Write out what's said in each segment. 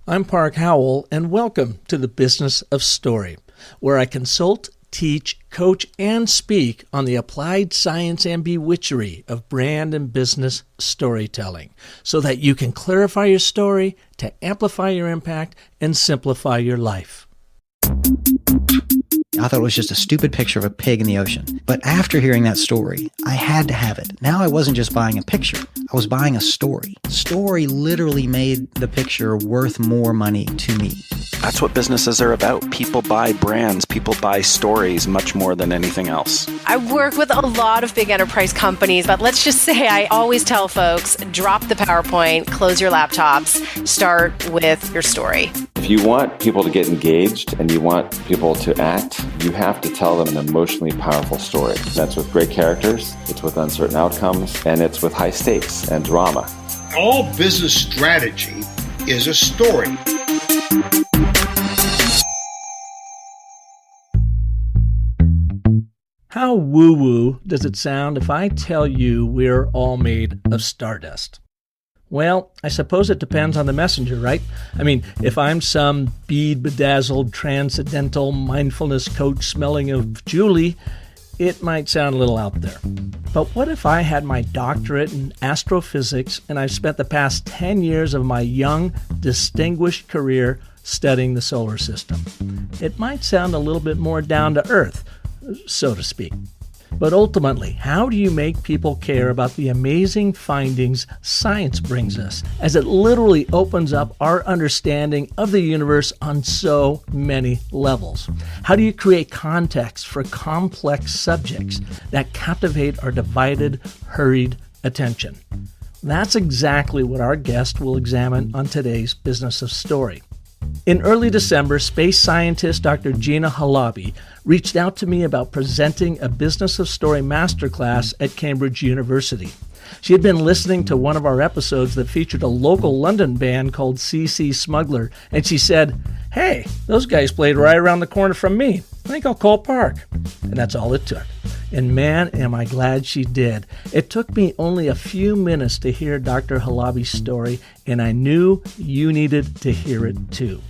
I'm Park Howell, and welcome to the Business of Story, where I consult, teach, coach, and speak on the applied science and bewitchery of brand and business storytelling, so that you can clarify your story to amplify your impact and simplify your life. I thought it was just a stupid picture of a pig in the ocean. But after hearing that story, I had to have it. Now I wasn't just buying a picture. I was buying a story. Story literally made the picture worth more money to me. That's what businesses are about. People buy brands. People buy stories much more than anything else. I work with a lot of big enterprise companies, but let's just say I always tell folks, drop the PowerPoint, close your laptops, start with your story. If you want people to get engaged and you want people to act, you have to tell them an emotionally powerful story. That's with great characters, it's with uncertain outcomes, and it's with high stakes and drama. All business strategy is a story. How woo-woo does it sound if I tell you we're all made of stardust? Well, I suppose it depends on the messenger, right? I mean, if I'm some bead-bedazzled, transcendental mindfulness coach smelling of Julie, it might sound a little out there. But what if I had my doctorate in astrophysics and I've spent the past 10 years of my young, distinguished career studying the solar system? It might sound a little bit more down to earth, so to speak. But ultimately, how do you make people care about the amazing findings science brings us, as it literally opens up our understanding of the universe on so many levels? How do you create context for complex subjects that captivate our divided, hurried attention? That's exactly what our guest will examine on today's Business of Story. In early December, space scientist Dr. Gina Halabi reached out to me about presenting a Business of Story masterclass at Cambridge University. She had been listening to one of our episodes that featured a local London band called CC Smuggler, and she said, "Hey, those guys played right around the corner from me. I think I'll call Park." And that's all it took. And man, am I glad she did. It took me only a few minutes to hear Dr. Halabi's story, and I knew you needed to hear it too.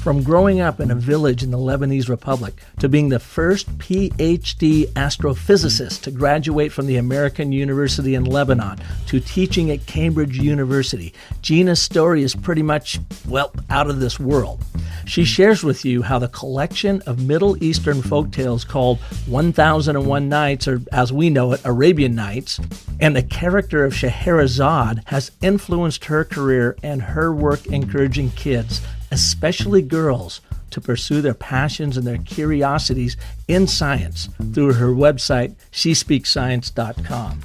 From growing up in a village in the Lebanese Republic to being the first Ph.D. astrophysicist to graduate from the American University in Lebanon to teaching at Cambridge University, Gina's story is pretty much, well, out of this world. She shares with you how the collection of Middle Eastern folktales called 1001 Nights, or as we know it, Arabian Nights, and the character of Scheherazade has influenced her career and her work encouraging kids, especially girls, to pursue their passions and their curiosities in science through her website, shespeakscience.com.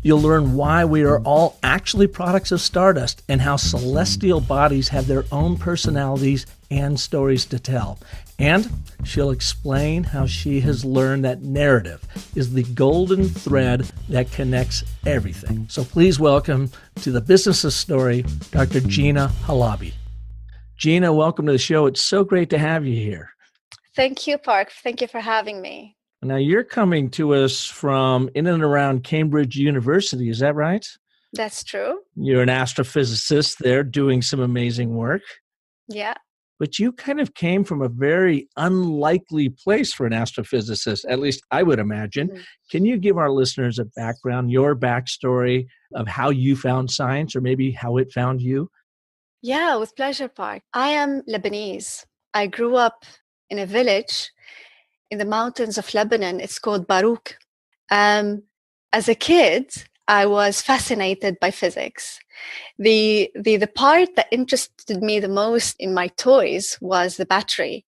You'll learn why we are all actually products of stardust and how celestial bodies have their own personalities and stories to tell. And she'll explain how she has learned that narrative is the golden thread that connects everything. So please welcome to the Business of Story, Dr. Gina Halabi. Gina, welcome to the show. It's so great to have you here. Thank you, Park. Thank you for having me. Now, you're coming to us from in and around Cambridge University. Is that right? That's true. You're an astrophysicist there doing some amazing work. Yeah. But you kind of came from a very unlikely place for an astrophysicist, at least I would imagine. Mm-hmm. Can you give our listeners a background, your backstory of how you found science, or maybe how it found you? Yeah, with pleasure, Park. I am Lebanese. I grew up in a village in the mountains of Lebanon. It's called Barouk. As a kid, I was fascinated by physics. The part that interested me the most in my toys was the battery.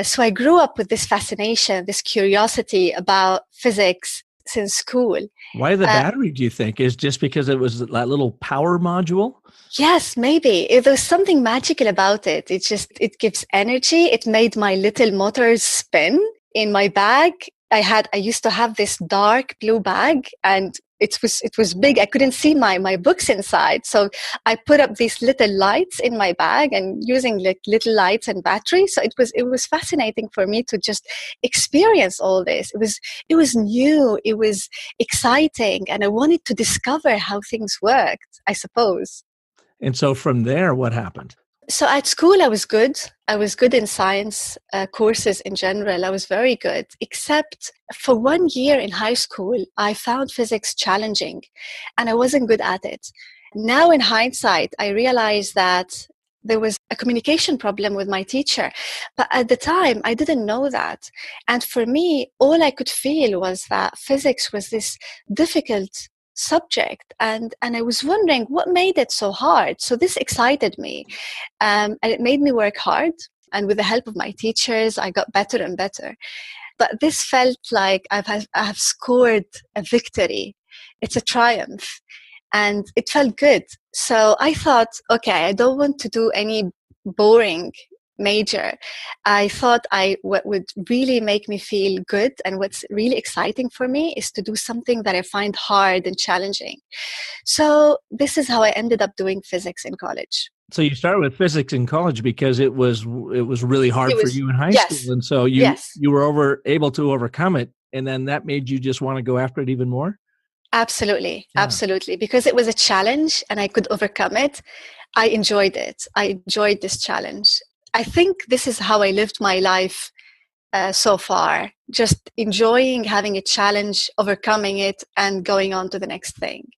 So I grew up with this fascination, this curiosity about physics since school. Why the battery, do you think? Is just because it was that little power module? Yes, maybe. There's something magical about it. It gives energy. It made my little motors spin. In my bag, I used to have this dark blue bag, and it was big. I couldn't see my books inside. So I put up these little lights in my bag and using like little lights and batteries. So it was fascinating for me to just experience all this. It was new. It was exciting. And I wanted to discover how things worked, I suppose. And so from there, what happened? So at school, I was good. I was good in science courses in general. I was very good, except for 1 year in high school, I found physics challenging and I wasn't good at it. Now, in hindsight, I realized that there was a communication problem with my teacher. But at the time, I didn't know that. And for me, all I could feel was that physics was this difficult subject. And I was wondering what made it so hard. So this excited me. And it made me work hard. And with the help of my teachers, I got better and better. But this felt like I have scored a victory. It's a triumph. And it felt good. So I thought, okay, I don't want to do any boring major. I thought what would really make me feel good and what's really exciting for me is to do something that I find hard and challenging. So this is how I ended up doing physics in college. So you started with physics in college because it was really hard for you in high school, and so you were able to overcome it, and then that made you just want to go after it even more. Absolutely. Absolutely. Because it was a challenge and I could overcome it. I enjoyed it. I enjoyed this challenge. I think this is how I lived my life so far, just enjoying having a challenge, overcoming it, and going on to the next thing.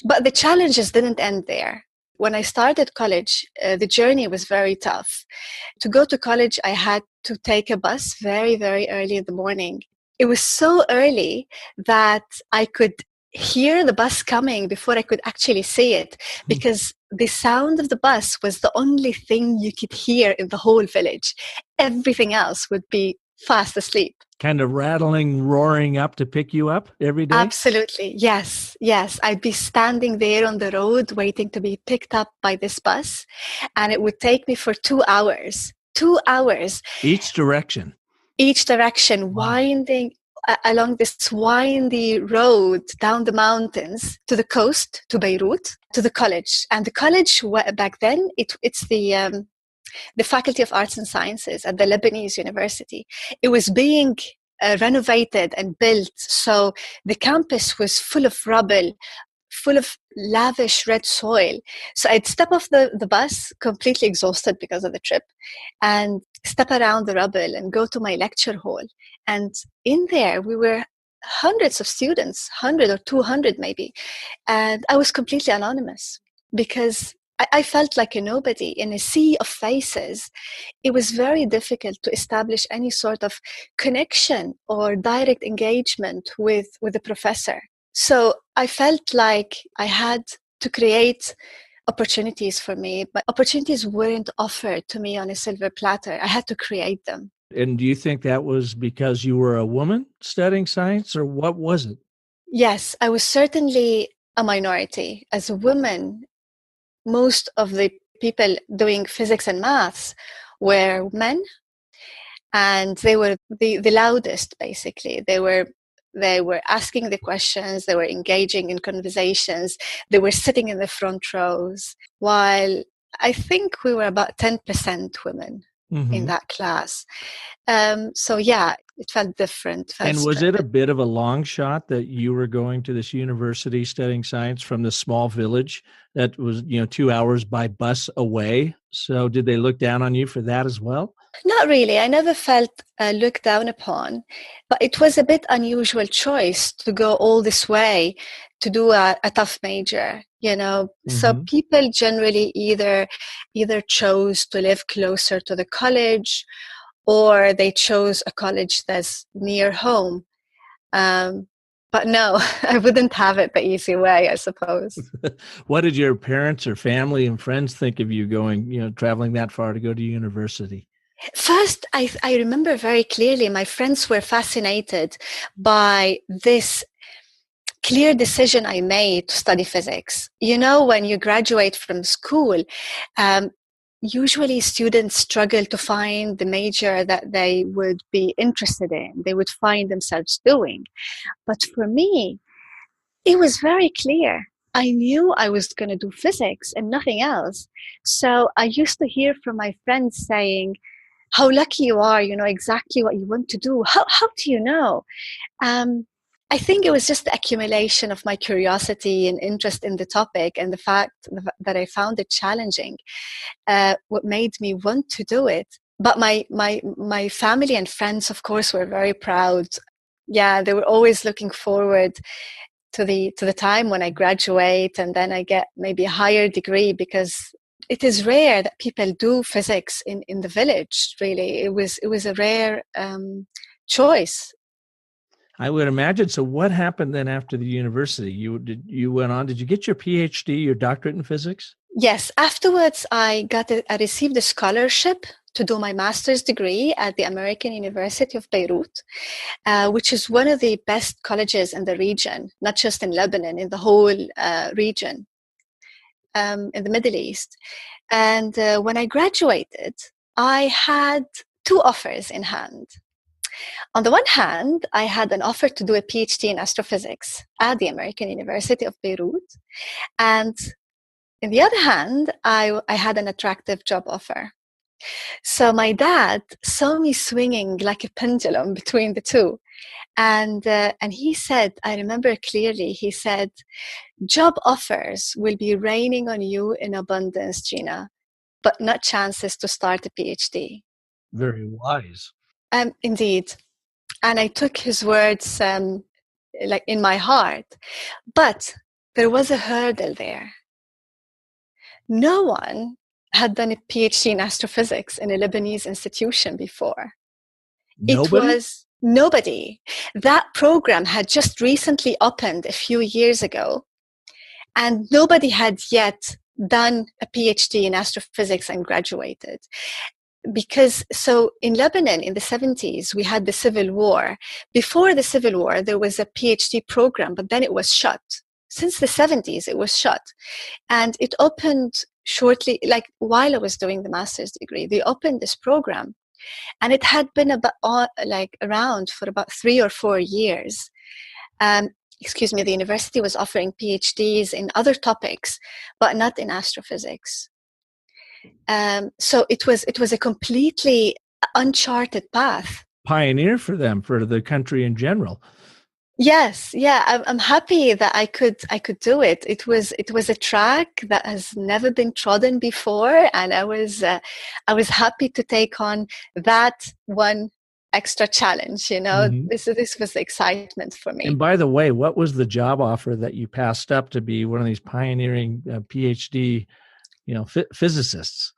But the challenges didn't end there. When I started college, the journey was very tough. To go to college, I had to take a bus very, very early in the morning. It was so early that I could hear the bus coming before I could actually see it, because the sound of the bus was the only thing you could hear in the whole village. Everything else would be fast asleep. Kind of rattling, roaring up to pick you up every day? Absolutely. Yes. I'd be standing there on the road waiting to be picked up by this bus, and it would take me for 2 hours. 2 hours. Each direction, winding along this windy road down the mountains to the coast, to Beirut, to the college. And the college back then, it's the Faculty of Arts and Sciences at the Lebanese University. It was being renovated and built. So the campus was full of rubble, full of lavish red soil. So I'd step off the bus, completely exhausted because of the trip, and step around the rubble and go to my lecture hall. And in there, we were hundreds of students, 100 or 200 maybe. And I was completely anonymous because I felt like a nobody in a sea of faces. It was very difficult to establish any sort of connection or direct engagement with the professor. So I felt like I had to create opportunities for me, but opportunities weren't offered to me on a silver platter. I had to create them. And do you think that was because you were a woman studying science, or what was it? Yes, I was certainly a minority. As a woman, most of the people doing physics and maths were men, and they were the loudest, basically. They were asking the questions, they were engaging in conversations, they were sitting in the front rows, while I think we were about 10% women in that class. So yeah, it felt different. And was it a bit of a long shot that you were going to this university studying science from this small village that was, 2 hours by bus away? So did they look down on you for that as well? Not really. I never felt looked down upon, but it was a bit unusual choice to go all this way to do a tough major, So people generally either chose to live closer to the college, or they chose a college that's near home. But no, I wouldn't have it the easy way, I suppose. What did your parents or family and friends think of you going, traveling that far to go to university? First, I remember very clearly my friends were fascinated by this clear decision I made to study physics. When you graduate from school, usually students struggle to find the major that they would be interested in, they would find themselves doing. But for me, it was very clear. I knew I was going to do physics and nothing else. So I used to hear from my friends saying, how lucky you are, you know exactly what you want to do. How do you know? I think it was just the accumulation of my curiosity and interest in the topic, and the fact that I found it challenging, what made me want to do it. But my family and friends, of course, were very proud. Yeah, they were always looking forward to the time when I graduate and then I get maybe a higher degree, because it is rare that people do physics in the village. Really, it was a rare choice. I would imagine. So what happened then after the university? You went on, did you get your Ph.D., your doctorate in physics? Yes. Afterwards, I received a scholarship to do my master's degree at the American University of Beirut, which is one of the best colleges in the region, not just in Lebanon, in the whole region, in the Middle East. And when I graduated, I had two offers in hand. On the one hand, I had an offer to do a PhD in astrophysics at the American University of Beirut. And on the other hand, I had an attractive job offer. So my dad saw me swinging like a pendulum between the two. And he said, I remember clearly, he said, job offers will be raining on you in abundance, Gina, but not chances to start a PhD. Very wise. Indeed. And I took his words like in my heart. But there was a hurdle there. No one had done a PhD in astrophysics in a Lebanese institution before. Nobody? It was nobody. That program had just recently opened a few years ago, and nobody had yet done a PhD in astrophysics and graduated. Because so in Lebanon in the 70s, we had the Civil War. Before the Civil War, there was a PhD program, but then it was shut. Since the 70s, it was shut. And it opened shortly, like while I was doing the master's degree, they opened this program. And it had been around for about 3 or 4 years. The university was offering PhDs in other topics, but not in astrophysics. So it was a completely uncharted path. Pioneer for them, for the country in general. Yes, yeah, I'm happy that I could do it. It was a track that has never been trodden before, and I was happy to take on that one extra challenge. Mm-hmm. This was the excitement for me. And by the way, what was the job offer that you passed up to be one of these pioneering PhD, physicists?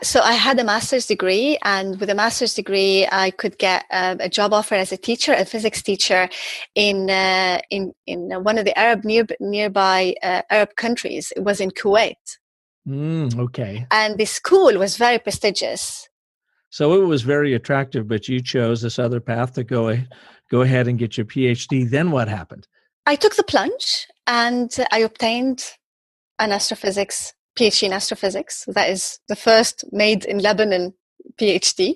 So I had a master's degree, and with a master's degree, I could get a job offer as a teacher, a physics teacher, in one of the nearby Arab countries. It was in Kuwait. Okay. And the school was very prestigious. So it was very attractive, but you chose this other path to go ahead and get your PhD. Then what happened? I took the plunge, and I obtained an astrophysics PhD in astrophysics. That is the first made in Lebanon PhD.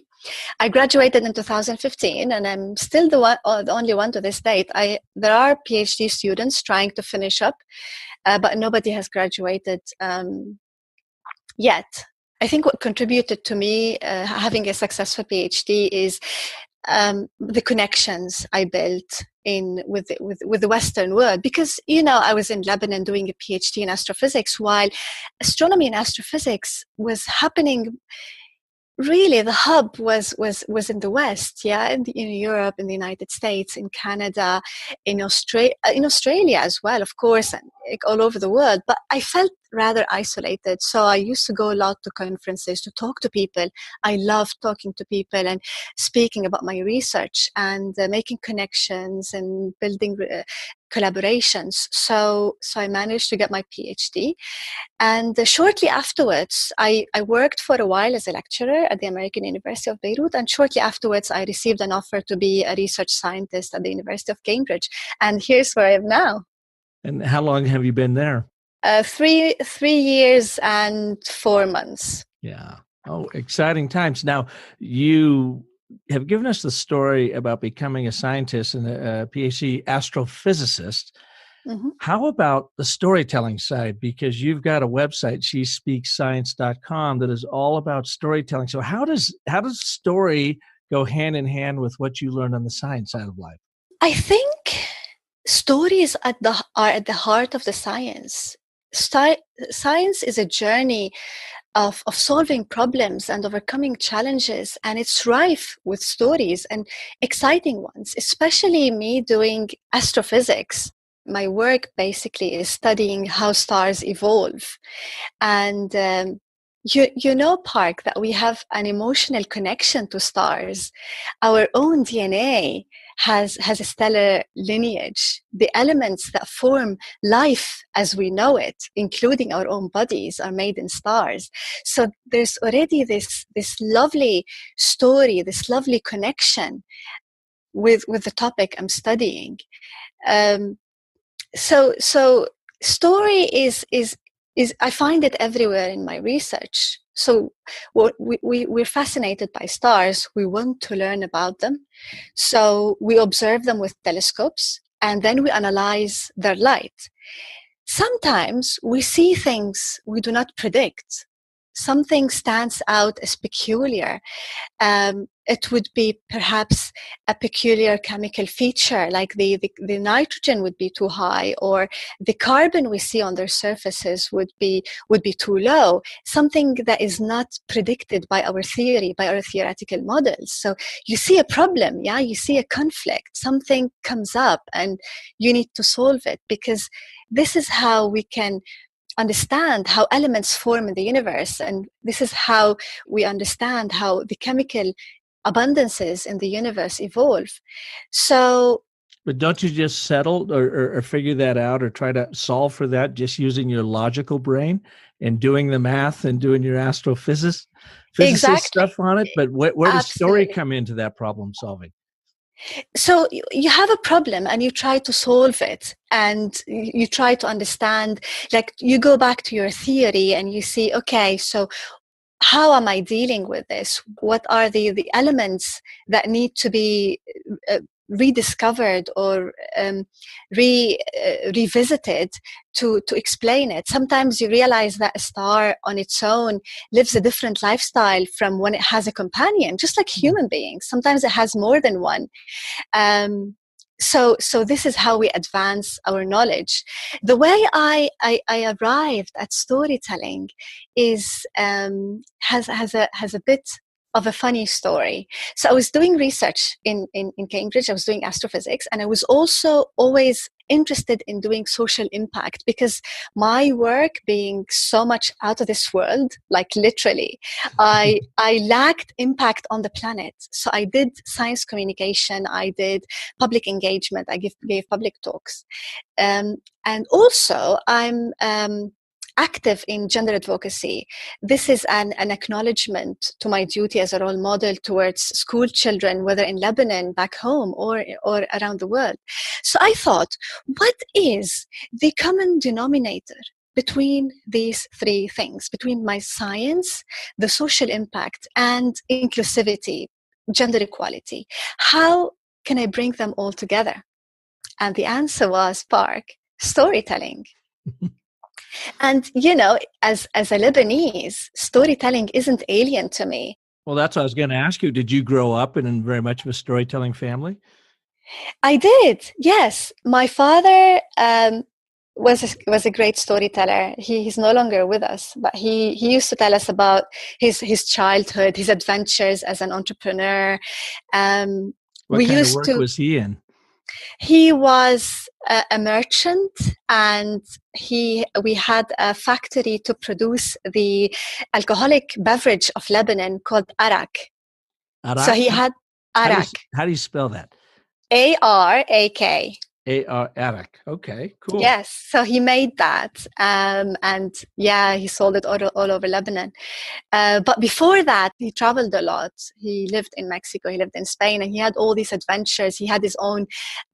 I graduated in 2015, and I'm still the only one to this date. There are PhD students trying to finish up, but nobody has graduated yet. I think what contributed to me having a successful PhD is the connections I built with the Western world, because I was in Lebanon doing a PhD in astrophysics, while astronomy and astrophysics was happening. Really, the hub was in the West, in Europe, in the United States, in Canada, in Australia as well, of course, and all over the world. But I felt rather isolated, so I used to go a lot to conferences to talk to people. I love talking to people and speaking about my research and making connections and building collaborations. So I managed to get my PhD. And shortly afterwards, I worked for a while as a lecturer at the American University of Beirut. And shortly afterwards, I received an offer to be a research scientist at the University of Cambridge. And here's where I am now. And how long have you been there? 3 years and 4 months. Yeah. Oh, exciting times. Now, you have given us the story about becoming a scientist and a PhD astrophysicist. Mm-hmm. How about the storytelling side? Because you've got a website, shespeaksscience.com, that is all about storytelling. So how does story go hand in hand with what you learned on the science side of life? I think stories are at the heart of the science. Science is a journey of solving problems and overcoming challenges, and it's rife with stories and exciting ones, especially me doing astrophysics. My work basically is studying how stars evolve. And you know, Park, that we have an emotional connection to stars. Our own DNA has a stellar lineage. The elements that form life as we know it, including our own bodies, are made in stars. So there's already this lovely story, this lovely connection with the topic I'm studying. So story is I find it everywhere in my research. So we're fascinated by stars. We want to learn about them. So we observe them with telescopes, and then we analyze their light. Sometimes we see things we do not predict. Something stands out as peculiar. It would be perhaps a peculiar chemical feature, like the nitrogen would be too high, or the carbon we see on their surfaces would be too low. Something that is not predicted by our theory, by our theoretical models. So you see a problem, yeah, you see a conflict. Something comes up, and you need to solve it, because this is how we can understand how elements form in the universe, and this is how we understand how the chemical abundances in the universe evolve. So, but don't you just settle or figure that out, or try to solve for that just using your logical brain and doing the math and doing your physicist exactly. stuff on it? But where does story Absolutely. come into that problem solving? So you have a problem and you try to solve it, and you try to understand, like you go back to your theory and you see, okay, so how am I dealing with this? What are the elements that need to be rediscovered or revisited to explain it? Sometimes you realize that a star on its own lives a different lifestyle from when it has a companion, just like human beings. Sometimes it has more than one. So this is how we advance our knowledge. The way I arrived at storytelling is has a bit of a funny story. So I was doing research in Cambridge. I was doing astrophysics, and I was also always interested in doing social impact, because my work being so much out of this world, like literally, I lacked impact on the planet. So I did science communication, I did public engagement, I gave public talks, and also I'm active in gender advocacy. This is an acknowledgement to my duty as a role model towards school children, whether in Lebanon, back home, or around the world. So I thought, what is the common denominator between these three things, between my science, the social impact, and inclusivity, gender equality? How can I bring them all together? And the answer was, Park, storytelling. And, you know, as a Lebanese, storytelling isn't alien to me. Well, that's what I was going to ask you. Did you grow up in very much of a storytelling family? I did, yes. My father was a great storyteller. He's no longer with us, but he used to tell us about his childhood, his adventures as an entrepreneur. What kind of work was he in? He was a merchant, and we had a factory to produce the alcoholic beverage of Lebanon called arak. Arak? So he had arak. How do you spell that? Arak. Arak. Okay, cool. Yes, so he made that, and yeah, he sold it all over Lebanon. But before that, he traveled a lot. He lived in Mexico, he lived in Spain, and he had all these adventures. He had his own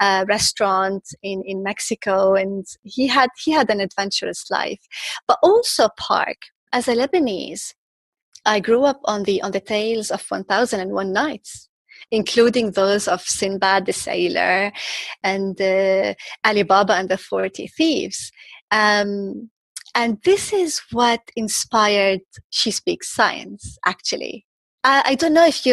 restaurant in Mexico, and he had an adventurous life. But also, Park, as a Lebanese, I grew up on the tales of 1001 Nights, including those of Sinbad the Sailor and Ali Baba and the 40 Thieves. And this is what inspired She Speaks Science, actually. I don't know if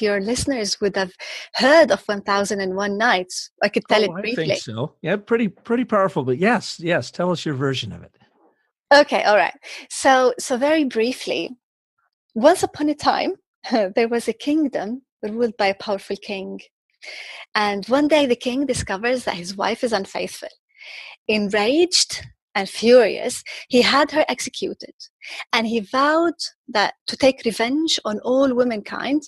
your listeners would have heard of 1001 Nights. I could tell Oh, it I think briefly. so. Yeah, pretty powerful. But yes, tell us your version of it. Okay, all right. So very briefly, once upon a time, there was a kingdom ruled by a powerful king. And one day the king discovers that his wife is unfaithful. Enraged and furious, he had her executed. And he vowed that to take revenge on all womankind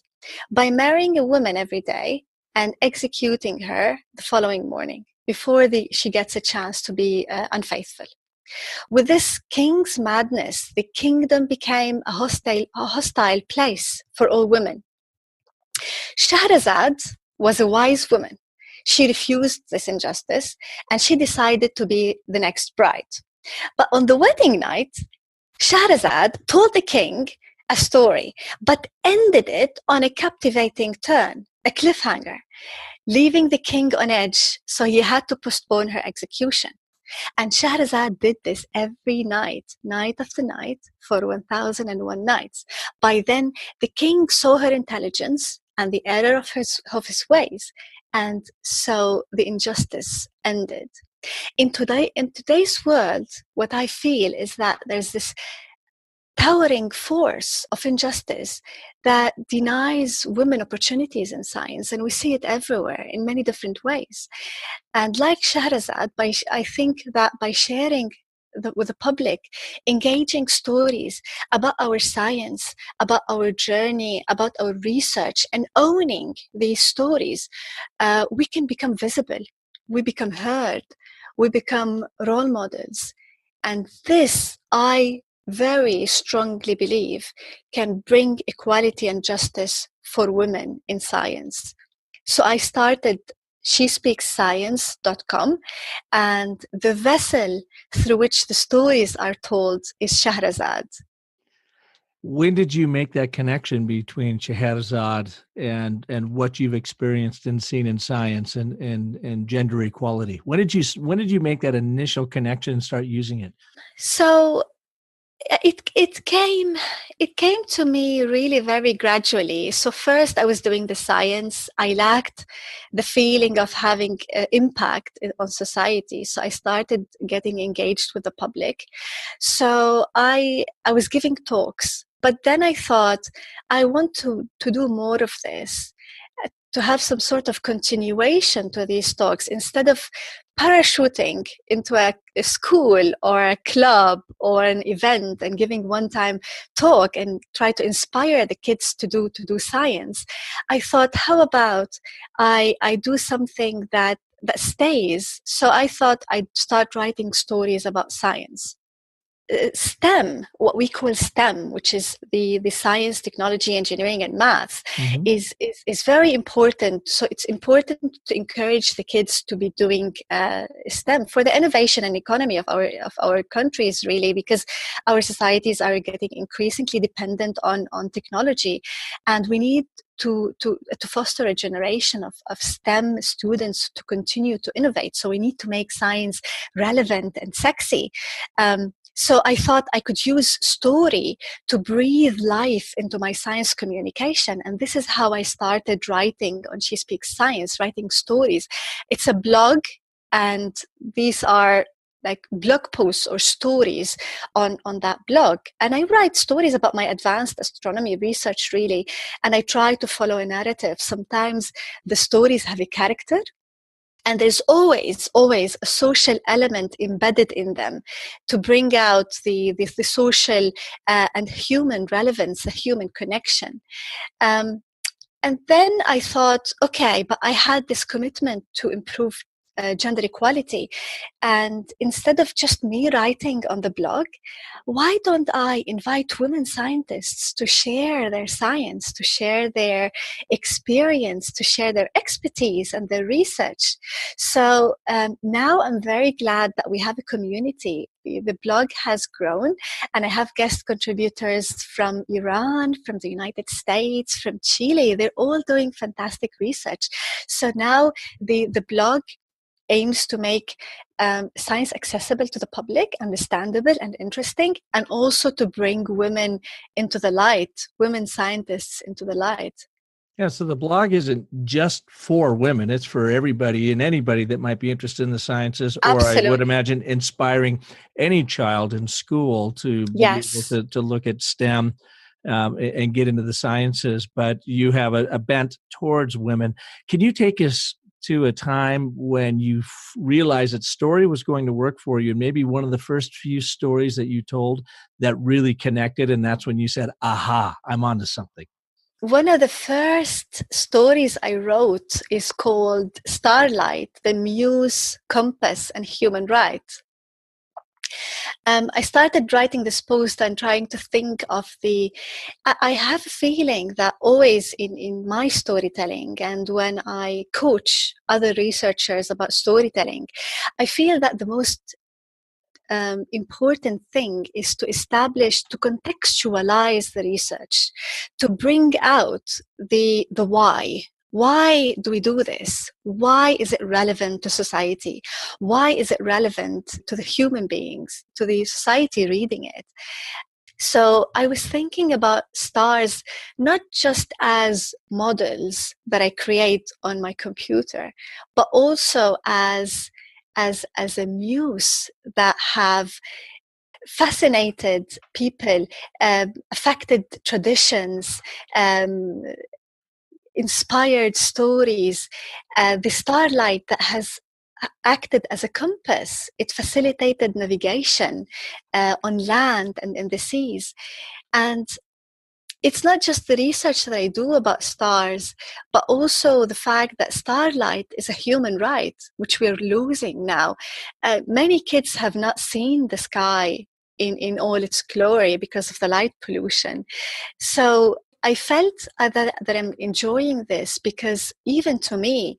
by marrying a woman every day and executing her the following morning before she gets a chance to be unfaithful. With this king's madness, the kingdom became a hostile place for all women. Shahrazad was a wise woman. She refused this injustice and she decided to be the next bride. But on the wedding night, Shahrazad told the king a story, but ended it on a captivating turn, a cliffhanger, leaving the king on edge, so he had to postpone her execution. And Shahrazad did this every night, night after night, for 1001 nights. By then, the king saw her intelligence and the error of his ways, and so the injustice ended. In today's world, what I feel is that there's this towering force of injustice that denies women opportunities in science, and we see it everywhere in many different ways. And like Shahrazad, I think that by sharing with the public, engaging stories about our science, about our journey, about our research, and owning these stories, we can become visible, we become heard, we become role models. And this, I very strongly believe, can bring equality and justice for women in science. So I started shespeaksscience.com, and the vessel through which the stories are told is Shahrazad. When did you make that connection between Scheherazade and what you've experienced and seen in science and gender equality? When did you make that initial connection and start using it? So it came to me really very gradually. So first I was doing the science. I lacked the feeling of having impact on society. So I started getting engaged with the public. So I was giving talks, but then I thought I want to do more of this, to have some sort of continuation to these talks instead of parachuting into a school or a club or an event and giving one-time talk and try to inspire the kids to do science. I thought, how about I do something that stays? So I thought I'd start writing stories about science. STEM, what we call STEM, which is the science, technology, engineering, and math, Mm-hmm. is very important. So it's important to encourage the kids to be doing STEM for the innovation and economy of our countries, really, because our societies are getting increasingly dependent on technology, and we need to foster a generation of STEM students to continue to innovate. So we need to make science relevant and sexy. So I thought I could use story to breathe life into my science communication. And this is how I started writing on She Speaks Science, writing stories. It's a blog, and these are like blog posts or stories on that blog. And I write stories about my advanced astronomy research, really. And I try to follow a narrative. Sometimes the stories have a character, and there's always a social element embedded in them to bring out the social and human relevance, the human connection. And then I thought, okay, but I had this commitment to improve gender equality. And instead of just me writing on the blog, why don't I invite women scientists to share their science, to share their experience, to share their expertise and their research? So now I'm very glad that we have a community. The blog has grown, and I have guest contributors from Iran, from the United States, from Chile. They're all doing fantastic research. So now the blog aims to make science accessible to the public, understandable and interesting, and also to bring women into the light, women scientists into the light. Yeah, so the blog isn't just for women. It's for everybody and anybody that might be interested in the sciences, or Absolutely. I would imagine inspiring any child in school to be able to look at STEM and get into the sciences. But you have a bent towards women. Can you take us to a time when you realized that story was going to work for you, and maybe one of the first few stories that you told that really connected, and that's when you said, aha, I'm onto something? One of the first stories I wrote is called Starlight, the Muse, Compass, and Human Rights. I started writing this post and trying to think of I have a feeling that always in my storytelling, and when I coach other researchers about storytelling, I feel that the most important thing is to establish, to contextualize the research, to bring out the why. Why do we do this? Why is it relevant to society? Why is it relevant to the human beings, to the society reading it? So I was thinking about stars not just as models that I create on my computer, but also as a muse that have fascinated people, affected traditions, inspired stories. The starlight that has acted as a compass. It facilitated navigation on land and in the seas. And it's not just the research that I do about stars, but also the fact that starlight is a human right, which we're losing now. Many kids have not seen the sky in all its glory because of the light pollution. So I felt that I'm enjoying this, because even to me,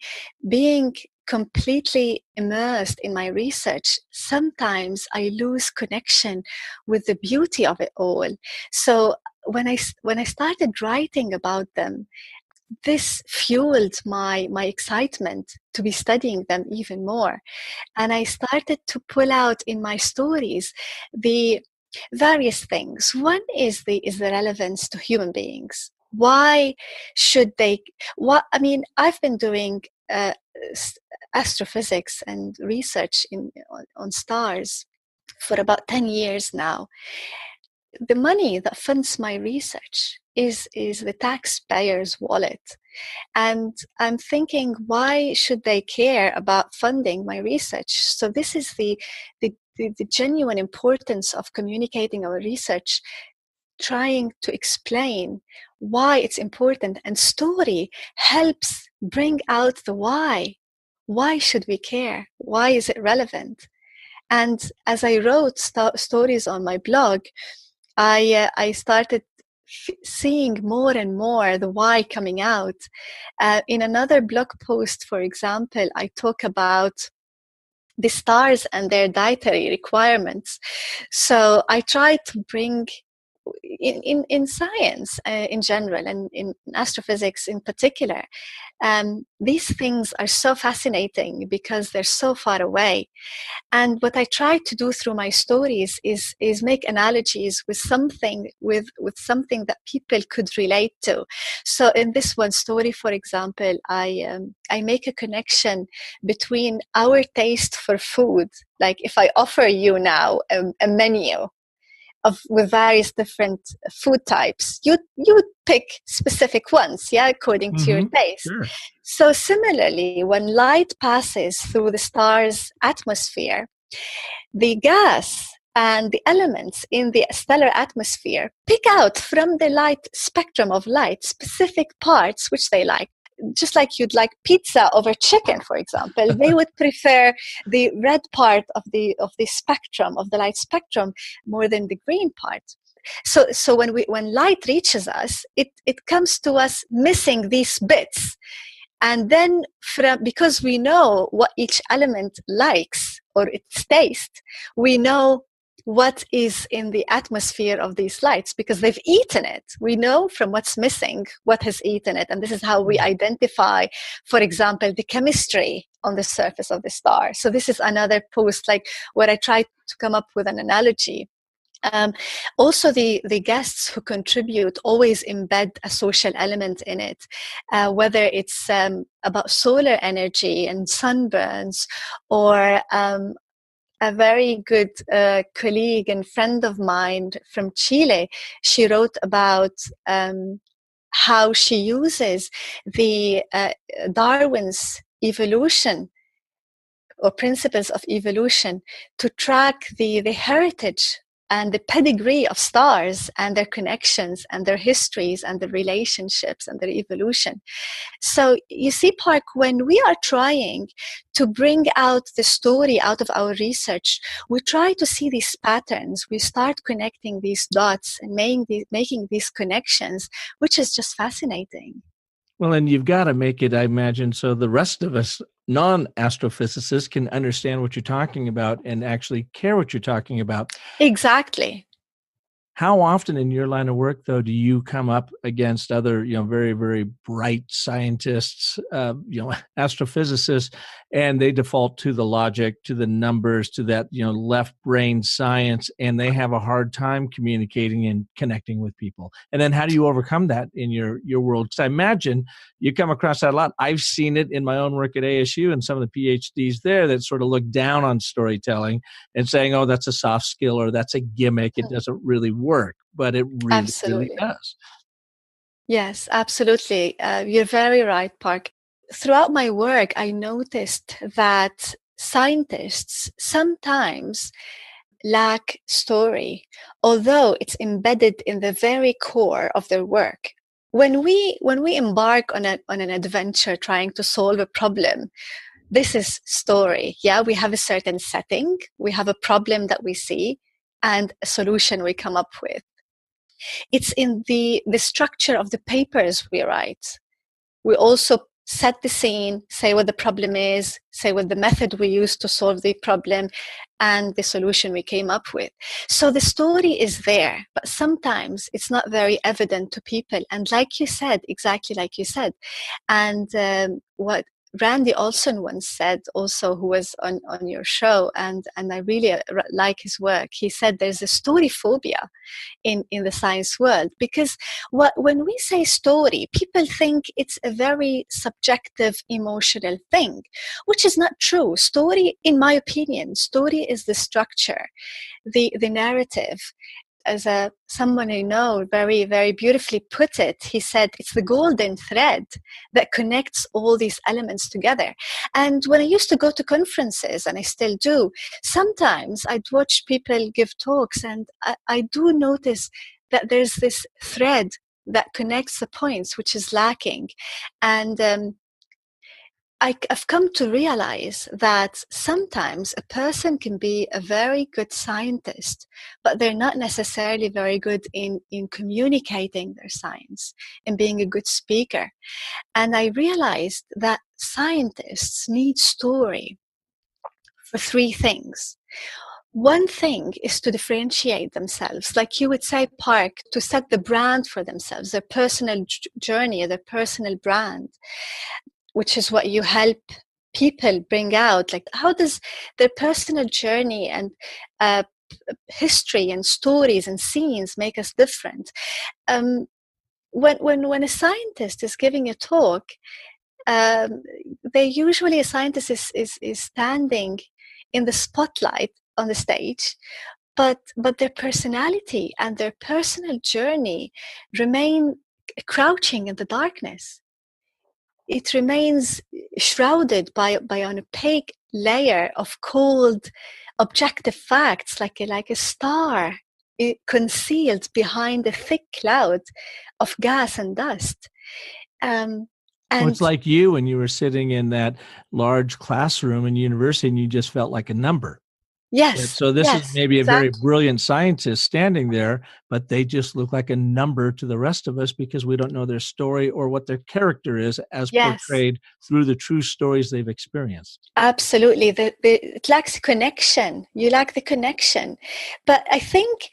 being completely immersed in my research, sometimes I lose connection with the beauty of it all. So when I started writing about them, this fueled my excitement to be studying them even more. And I started to pull out in my stories the various things. One is the relevance to human beings. Why should they? I've been doing astrophysics and research on stars for about 10 years now. The money that funds my research is the taxpayer's wallet. And I'm thinking, why should they care about funding my research? So this is the genuine importance of communicating our research, trying to explain why it's important. And story helps bring out the why. Why should we care? Why is it relevant? And as I wrote stories on my blog, I started seeing more and more the why coming out. In another blog post, for example, I talk about the stars and their dietary requirements. So I try to bring in science in general, and in astrophysics in particular, these things are so fascinating because they're so far away. And what I try to do through my stories is make analogies with something that people could relate to. So in this one story, for example, I make a connection between our taste for food. Like if I offer you now a menu with various different food types, you would pick specific ones, according to your taste. Sure. So similarly, when light passes through the star's atmosphere, the gas and the elements in the stellar atmosphere pick out from the light spectrum of light specific parts which they like. Just like you'd like pizza over chicken, for example, they would prefer the red part of the spectrum, of the light spectrum, more than the green part. So when light reaches us, it comes to us missing these bits. And then because we know what each element likes or its taste, we know what is in the atmosphere of these lights because they've eaten it. We know from what's missing what has eaten it. And this is how we identify, for example, the chemistry on the surface of the star. So this is another post, like where I try to come up with an analogy. Also, the guests who contribute always embed a social element in it, whether it's about solar energy and sunburns, or a very good colleague and friend of mine from Chile. She wrote about how she uses the Darwin's evolution or principles of evolution to track the heritage and the pedigree of stars and their connections and their histories and their relationships and their evolution. So you see, Park, when we are trying to bring out the story out of our research, we try to see these patterns. We start connecting these dots and making these connections, which is just fascinating. Well, and you've got to make it, I imagine, so the rest of us non-astrophysicists can understand what you're talking about and actually care what you're talking about. Exactly. How often in your line of work, though, do you come up against other, very, very bright scientists, astrophysicists, and they default to the logic, to the numbers, to that, left brain science, and they have a hard time communicating and connecting with people? And then how do you overcome that in your world? Because I imagine you come across that a lot. I've seen it in my own work at ASU and some of the PhDs there that sort of look down on storytelling and saying, oh, that's a soft skill or that's a gimmick. It doesn't really work, but it really does. Yes, absolutely. You're very right, Park. Throughout my work, I noticed that scientists sometimes lack story, although it's embedded in the very core of their work. When we embark on an adventure trying to solve a problem, this is story. Yeah, we have a certain setting, we have a problem that we see, and a solution we come up with. It's in the structure of the papers we write. We also set the scene, say what the problem is, say what the method we use to solve the problem, and the solution we came up with. So the story is there, but sometimes it's not very evident to people. And like you said, exactly like you said, and what Randy Olson once said, also, who was on your show, and I really like his work. He said there's a story phobia in the science world, because when we say story, people think it's a very subjective, emotional thing, which is not true. Story, in my opinion, story is the structure, the narrative. As someone I know very, very beautifully put it, he said, it's the golden thread that connects all these elements together. And when I used to go to conferences, and I still do, sometimes I'd watch people give talks, and I do notice that there's this thread that connects the points, which is lacking. And I've come to realize that sometimes a person can be a very good scientist, but they're not necessarily very good in communicating their science and being a good speaker. And I realized that scientists need story for three things. One thing is to differentiate themselves, like you would say, Park, to set the brand for themselves, their personal journey, their personal brand, which is what you help people bring out. Like, how does their personal journey and history and stories and scenes make us different? When a scientist is giving a talk, a scientist is standing in the spotlight on the stage, but their personality and their personal journey remain crouching in the darkness. It remains shrouded by an opaque layer of cold, objective facts, like a star concealed behind a thick cloud of gas and dust. Well, it's like you when you were sitting in that large classroom in university and you just felt like a number. Yes. So this is maybe a very brilliant scientist standing there, but they just look like a number to the rest of us because we don't know their story or what their character is as Yes. portrayed through the true stories they've experienced. Absolutely. It lacks connection. You lack the connection. But I think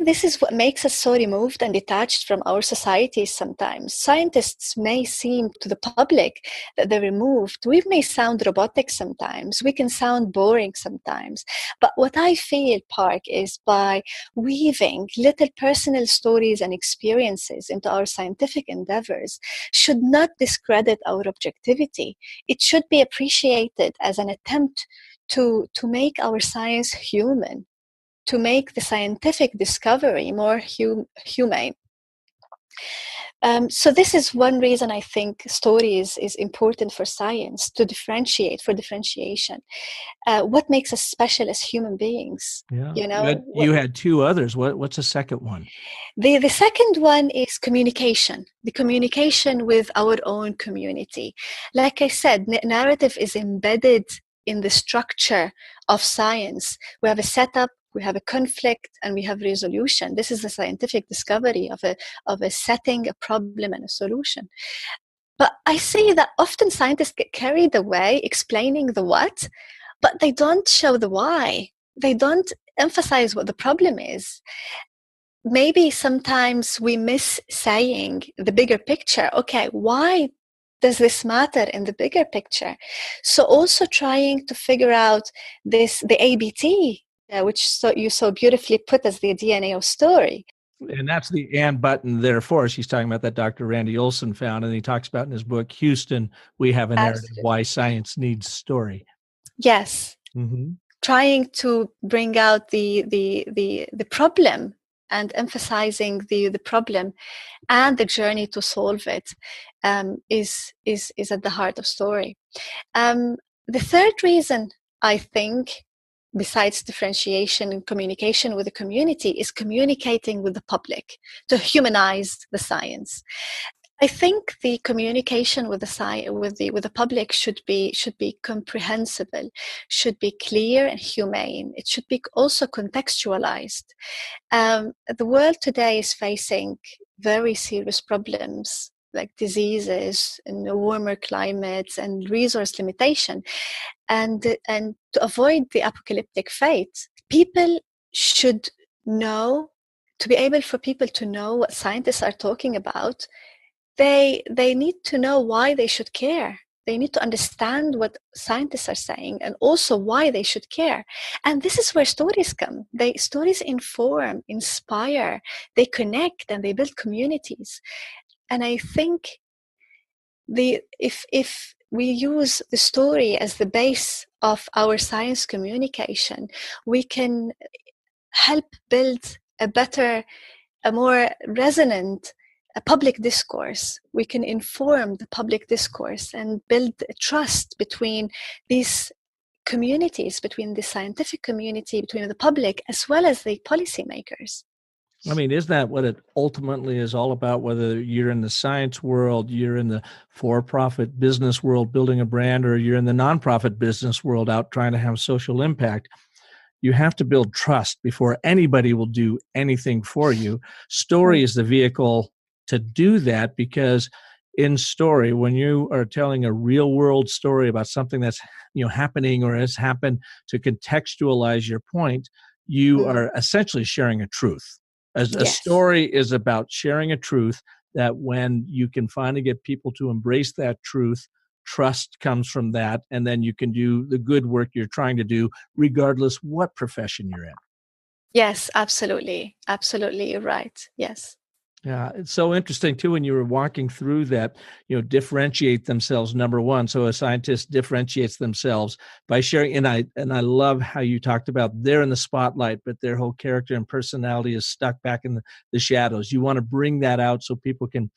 this is what makes us so removed and detached from our societies sometimes. Scientists may seem to the public that they're removed. We may sound robotic sometimes. We can sound boring sometimes. But what I feel, Park, is by weaving little personal stories and experiences into our scientific endeavors should not discredit our objectivity. It should be appreciated as an attempt to make our science human, to make the scientific discovery more humane. So this is one reason I think stories is important for science, to differentiate, for differentiation. What makes us special as human beings? Yeah. You know, You had two others. What's the second one? The second one is communication, the communication with our own community. Like I said, narrative is embedded in the structure of science. We have a setup, we have a conflict, and we have resolution. This is the scientific discovery of a setting, a problem, and a solution. But I see that often scientists get carried away explaining the what, but they don't show the why. They don't emphasize what the problem is. Maybe sometimes we miss saying the bigger picture. Okay, why does this matter in the bigger picture? So also trying to figure out the ABT, which you so beautifully put as the DNA of story. And that's the and button therefore. She's talking about that Dr. Randy Olson found, and he talks about in his book, Houston, we have a narrative, Absolutely. why science needs story. Yes. Mm-hmm. Trying to bring out the problem and emphasizing the problem and the journey to solve it is at the heart of story. The third reason, I think, besides differentiation and communication with the community, is communicating with the public to humanize the science. I think the communication with the public should be comprehensible, should be clear and humane. It should be also contextualized. The world today is facing very serious problems like diseases and warmer climates and resource limitation, and to avoid the apocalyptic fate, people should know. To be able for people to know what scientists are talking about, they need to know why they should care. They need to understand what scientists are saying and also why they should care. And this is where stories come. Stories inform, inspire, they connect, and they build communities. And I think if we use the story as the base of our science communication, we can help build a more resonant public discourse. We can inform the public discourse and build trust between these communities, between the scientific community, between the public, as well as the policymakers. I mean, isn't that what it ultimately is all about? Whether you're in the science world, you're in the for-profit business world building a brand, or you're in the nonprofit business world out trying to have social impact, you have to build trust before anybody will do anything for you. Story is the vehicle to do that, because in story, when you are telling a real world story about something that's happening or has happened, to contextualize your point, you are essentially sharing a truth. A story is about sharing a truth that when you can finally get people to embrace that truth, trust comes from that, and then you can do the good work you're trying to do, regardless what profession you're in. Yes, absolutely. Absolutely. You're right. Yes. Yeah, it's so interesting too when you were walking through that, differentiate themselves, number one. So a scientist differentiates themselves by sharing, and I love how you talked about they're in the spotlight, but their whole character and personality is stuck back in the shadows. You want to bring that out so people can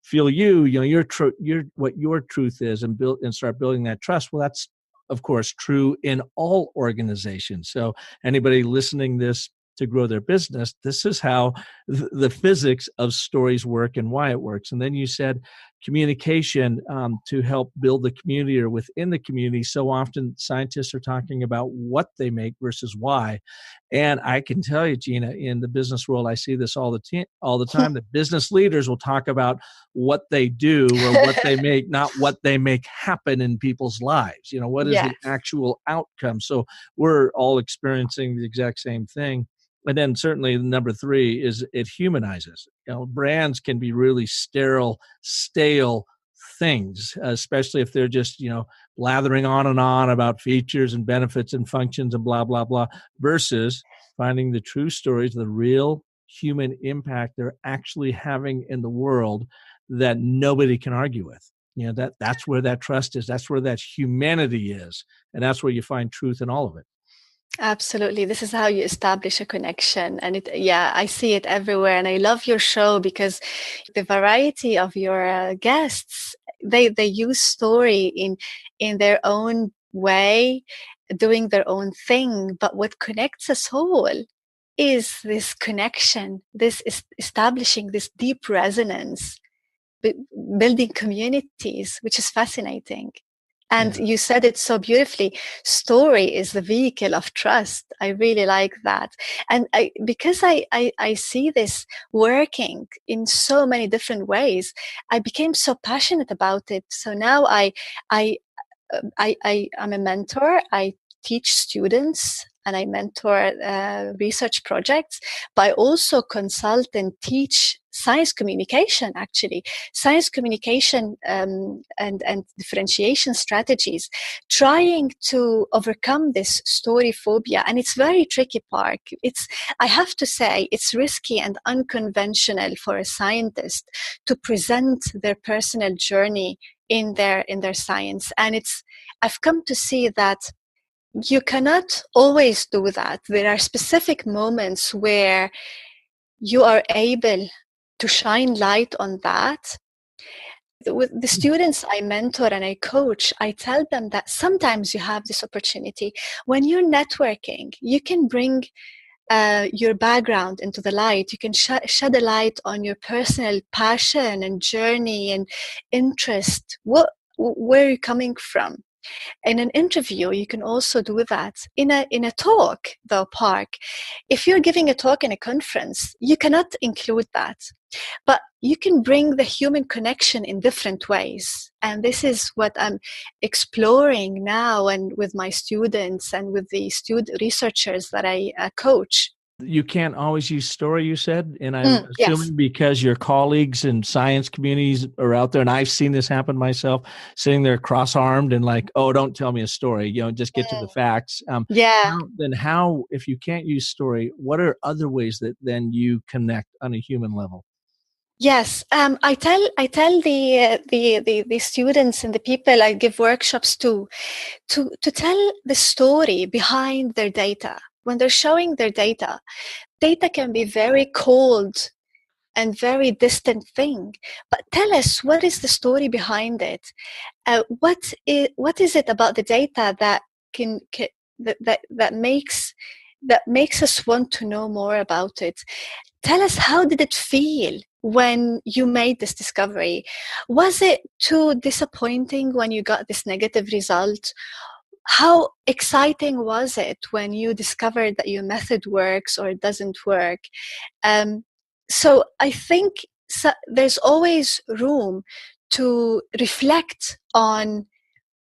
feel what your truth is, and build and start building that trust. Well, that's of course true in all organizations. So anybody listening this to grow their business, this is how the physics of stories work and why it works. And then you said communication to help build the community or within the community. So often scientists are talking about what they make versus why. And I can tell you, Gina, in the business world, I see this all the time, that business leaders will talk about what they do or what they make, not what they make happen in people's lives. What is the Yes. actual outcome? So we're all experiencing the exact same thing. And then certainly number 3 is it humanizes. Brands can be really sterile, stale things, especially if they're just, blathering on and on about features and benefits and functions and blah, blah, blah, versus finding the true stories, the real human impact they're actually having in the world that nobody can argue with. That's where that trust is. That's where that humanity is. And that's where you find truth in all of it. Absolutely. This is how you establish a connection. And I see it everywhere. And I love your show because the variety of your guests, they use story in their own way, doing their own thing. But what connects us all is this connection, this is establishing this deep resonance, building communities, which is fascinating. And you said it so beautifully. Story is the vehicle of trust. I really like that. And because I see this working in so many different ways, I became so passionate about it. So now I'm a mentor. I teach students and I mentor research projects, but I also consult and teach science communication, science communication and differentiation strategies, trying to overcome this story phobia. And it's very tricky, Park. I have to say, it's risky and unconventional for a scientist to present their personal journey in their science. And I've come to see that you cannot always do that. There are specific moments where you are able to shine light on that. With the students I mentor and I coach, I tell them that sometimes you have this opportunity. When you're networking, you can bring your background into the light. You can shed a light on your personal passion and journey and interest. Where you're coming from. In an interview, you can also do that. In a talk, though, Park, if you're giving a talk in a conference, you cannot include that. But you can bring the human connection in different ways. And this is what I'm exploring now and with my students and with the researchers that I coach. You can't always use story, you said, and I'm assuming yes. because your colleagues in science communities are out there, and I've seen this happen myself, sitting there cross-armed and like, oh, don't tell me a story, just get to the facts. How, if you can't use story, what are other ways that then you connect on a human level? Yes, I tell the students and the people I give workshops to tell the story behind their data. When they're showing their data can be very cold and very distant thing. But tell us, what is the story behind it? What is it about the data that that makes us want to know more about it? Tell us, how did it feel when you made this discovery? Was it too disappointing when you got this negative result? How exciting was it when you discovered that your method works or it doesn't work? So I think there's always room to reflect on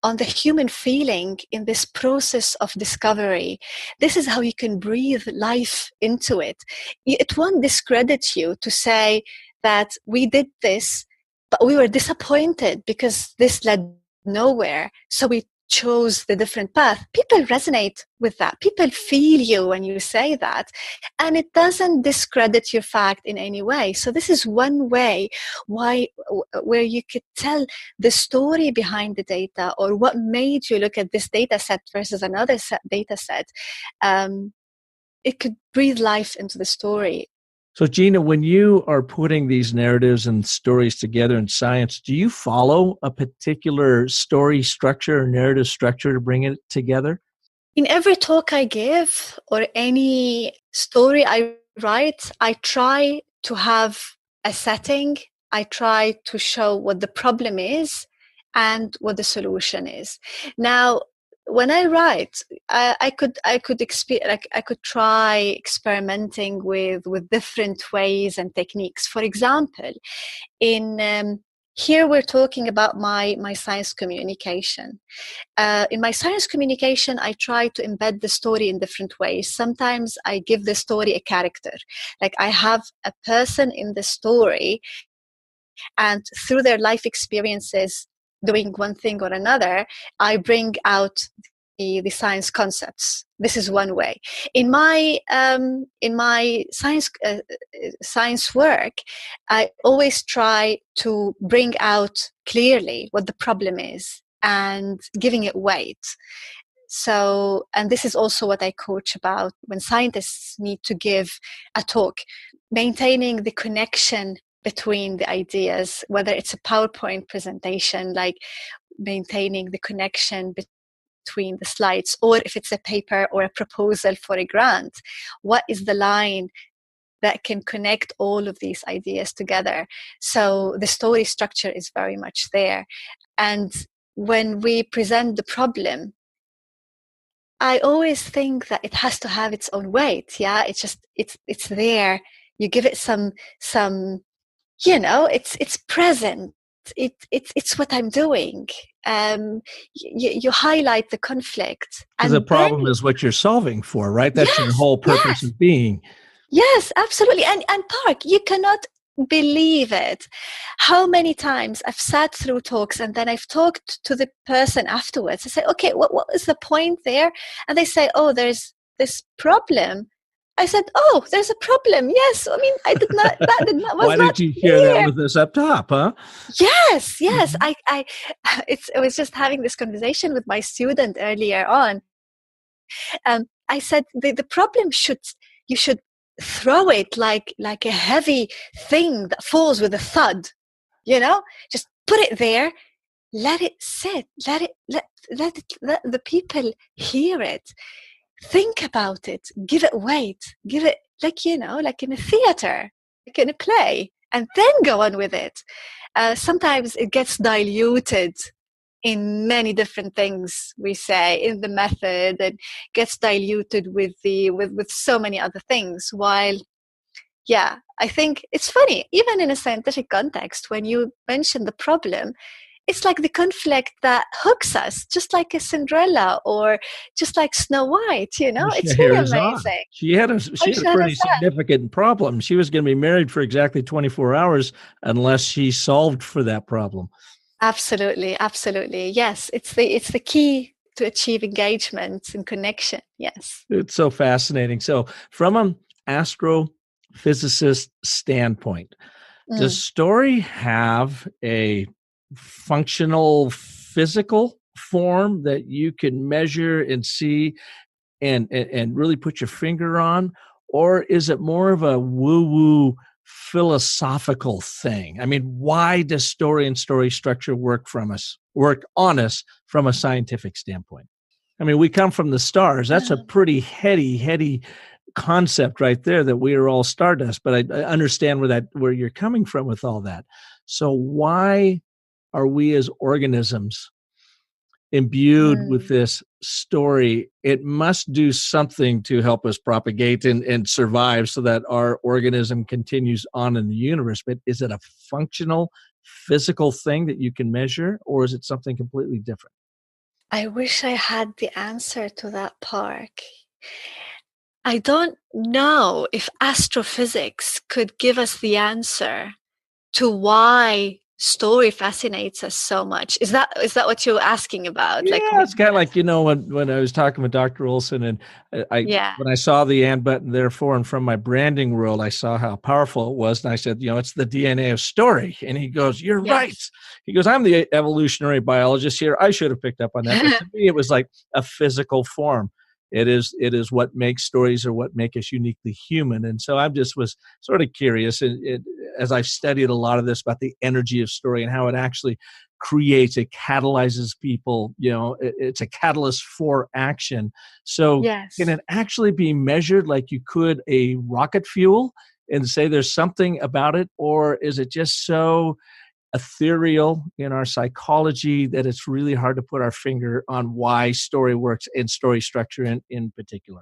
the human feeling in this process of discovery. This is how you can breathe life into it. It won't discredit you to say that we did this, but we were disappointed because this led nowhere. So we chose the different path. People resonate with that. People feel you when you say that. And it doesn't discredit your fact in any way. So this is one way where you could tell the story behind the data, or what made you look at this data set versus another data set. It could breathe life into the story. So, Gina, when you are putting these narratives and stories together in science, do you follow a particular story structure or narrative structure to bring it together? In every talk I give or any story I write, I try to have a setting I try to show what the problem is and what the solution is. Now, when I write, I could try experimenting with different ways and techniques. For example, in here we're talking about my science communication. In my science communication, I try to embed the story in different ways. Sometimes I give the story a character, like I have a person in the story, and through their life experiences doing one thing or another, I bring out the science concepts. This is one way. In my science work, I always try to bring out clearly what the problem is and giving it weight. So, and this is also what I coach about when scientists need to give a talk, maintaining the connection between the ideas, whether it's a PowerPoint presentation, like maintaining the connection between the slides, or if it's a paper or a proposal for a grant, what is the line that can connect all of these ideas together? So the story structure is very much there. And when we present the problem, I always think that it has to have its own weight. Yeah, it's there. You give it some it's present. It's what I'm doing. You highlight the conflict, and the problem is what you're solving for, right? That's your whole purpose of being. Yes, absolutely. And Park, you cannot believe it. How many times I've sat through talks and then I've talked to the person afterwards. I say, okay, what was the point there? And they say, oh, there's this problem. I said, "Oh, there's a problem." Yes, I mean, I did not. That did not. Was Why not did you share that with us up top, huh? Yes. Mm-hmm. I was just having this conversation with my student earlier on. I said the problem you should throw it like a heavy thing that falls with a thud. Just put it there, let it sit, let the people hear it. Think about it, give it weight, give it like in a theater, like in a play, and then go on with it. Sometimes it gets diluted in many different things we say in the method, and gets diluted with so many other things. While, yeah, I think it's funny, even in a scientific context, when you mention the problem, it's like the conflict that hooks us, just like a Cinderella or just like Snow White, it's really amazing. She had a pretty significant problem. She was going to be married for exactly 24 hours unless she solved for that problem. Absolutely. Absolutely. Yes. It's the key to achieve engagement and connection. Yes. It's so fascinating. So from an astrophysicist standpoint, does story have a functional physical form that you can measure and see and really put your finger on? Or is it more of a woo-woo philosophical thing? I mean, why does story and story structure work on us from a scientific standpoint? I mean, we come from the stars. That's a pretty heady concept right there, that we are all stardust. But I understand where you're coming from with all that. So why are we as organisms imbued with this story? It must do something to help us propagate and survive so that our organism continues on in the universe. But is it a functional, physical thing that you can measure, or is it something completely different? I wish I had the answer to that, Park. I don't know if astrophysics could give us the answer to why story fascinates us so much. Is that what you're asking about? Yeah, it's kind of like, when I was talking with Dr. Olson, and when I saw the and, but, and therefore, and from my branding world, I saw how powerful it was. And I said, it's the DNA of story. And he goes, you're right. He goes, I'm the evolutionary biologist here. I should have picked up on that. But to me, it was like a physical form. It is what makes stories, or what make us uniquely human. And so I just was sort of curious, as I've studied a lot of this, about the energy of story and how it actually creates, it catalyzes people, it's a catalyst for action. So can it actually be measured like you could a rocket fuel? and say there's something about it, or is it just so ethereal in our psychology that it's really hard to put our finger on why story works and story structure in particular?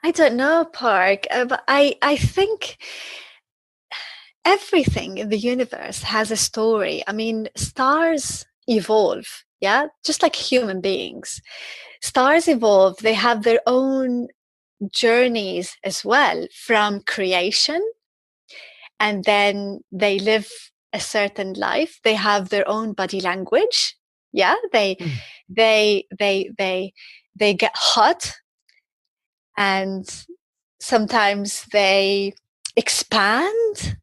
I don't know, Park. But I think everything in the universe has a story. I mean, stars evolve, yeah, just like human beings. Stars evolve, they have their own journeys as well from creation, and then they live a certain life. They have their own body language. Yeah, they get hot, and sometimes they expand,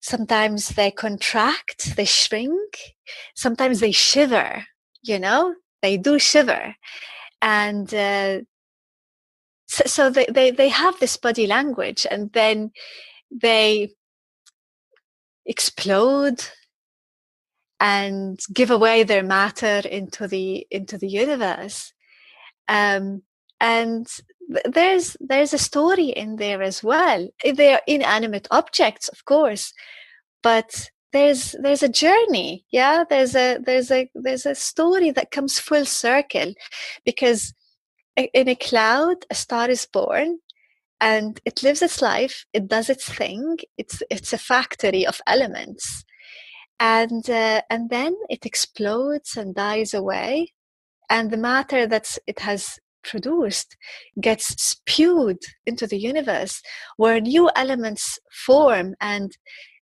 sometimes they contract, they shrink, sometimes they shiver, they do shiver. And so they have this body language, and then they explode and give away their matter into the universe. And there's a story in there as well. They are inanimate objects, of course, but there's a journey. Yeah, there's a story that comes full circle, because in a cloud, a star is born, and it lives its life. It does its thing. It's a factory of elements, and then it explodes and dies away, and the matter that it has produced gets spewed into the universe, where new elements form and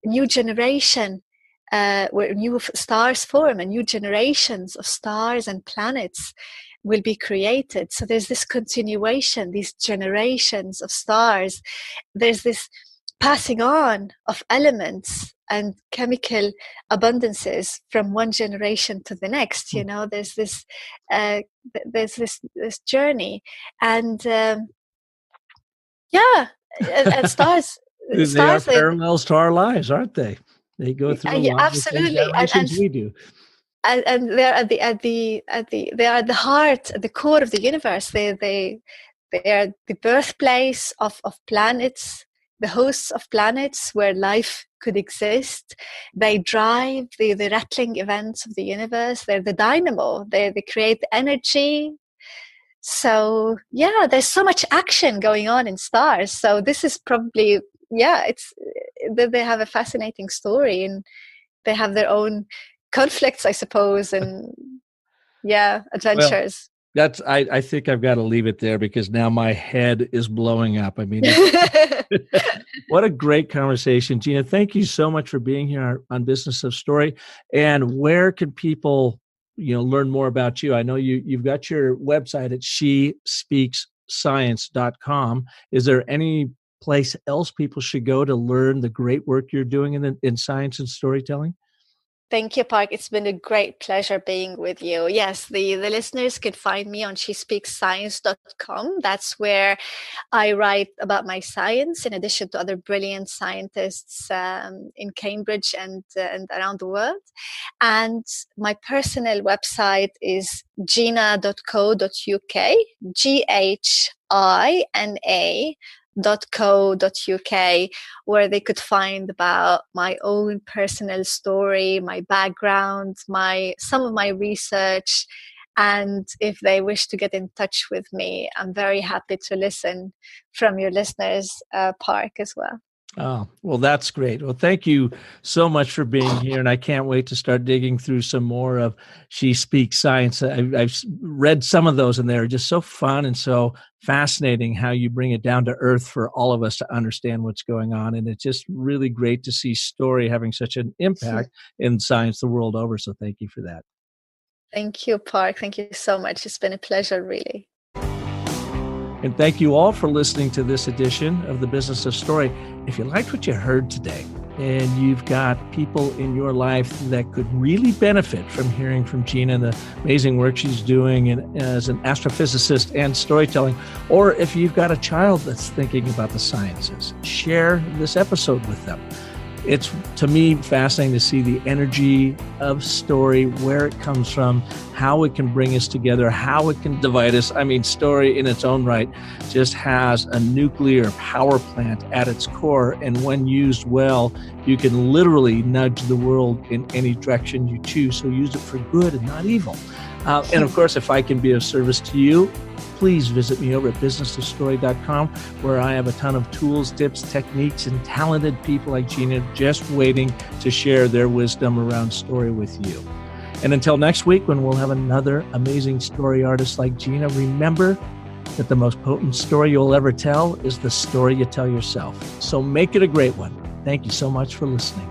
new generation, where new stars form and new generations of stars and planets will be created. So there's this continuation, these generations of stars. There's this passing on of elements and chemical abundances from one generation to the next. There's this journey, and and stars. They are parallels to our lives, aren't they? They go through a lot absolutely, of the same generations we do. And they're at the heart, at the core of the universe. They are the birthplace of planets, the hosts of planets where life could exist. They drive the rattling events of the universe. They're the dynamo. They create energy. So yeah, there's so much action going on in stars. So this is probably, they have a fascinating story, and they have their own conflicts, I suppose, and adventures. Well, I think I've got to leave it there, because now my head is blowing up. I mean, what a great conversation, Gina. Thank you so much for being here on Business of Story. And where can people, learn more about you? I know you've got your website at shespeaksscience.com. Is there any place else people should go to learn the great work you're doing in science and storytelling? Thank you, Park. It's been a great pleasure being with you. Yes, the listeners can find me on shespeaksscience.com. That's where I write about my science, in addition to other brilliant scientists in Cambridge and around the world. And my personal website is gina.co.uk, GHINA.co.uk, where they could find about my own personal story, my background, some of my research. And if they wish to get in touch with me, I'm very happy to listen from your listeners, Park, as well. Oh, well, that's great. Well, thank you so much for being here. And I can't wait to start digging through some more of She Speaks Science. I've read some of those, and they're just so fun and so fascinating how you bring it down to earth for all of us to understand what's going on. And it's just really great to see story having such an impact in science the world over. So thank you for that. Thank you, Park. Thank you so much. It's been a pleasure, really. And thank you all for listening to this edition of The Business of Story. If you liked what you heard today, and you've got people in your life that could really benefit from hearing from Gina and the amazing work she's doing as an astrophysicist and storytelling, or if you've got a child that's thinking about the sciences, share this episode with them. It's, to me, fascinating to see the energy of story, where it comes from, how it can bring us together, how it can divide us. I mean, story in its own right just has a nuclear power plant at its core. And when used well, you can literally nudge the world in any direction you choose. So use it for good and not evil. And of course, if I can be of service to you, please visit me over at businessofstory.com, where I have a ton of tools, tips, techniques, and talented people like Gina just waiting to share their wisdom around story with you. And until next week, when we'll have another amazing story artist like Gina, remember that the most potent story you'll ever tell is the story you tell yourself. So make it a great one. Thank you so much for listening.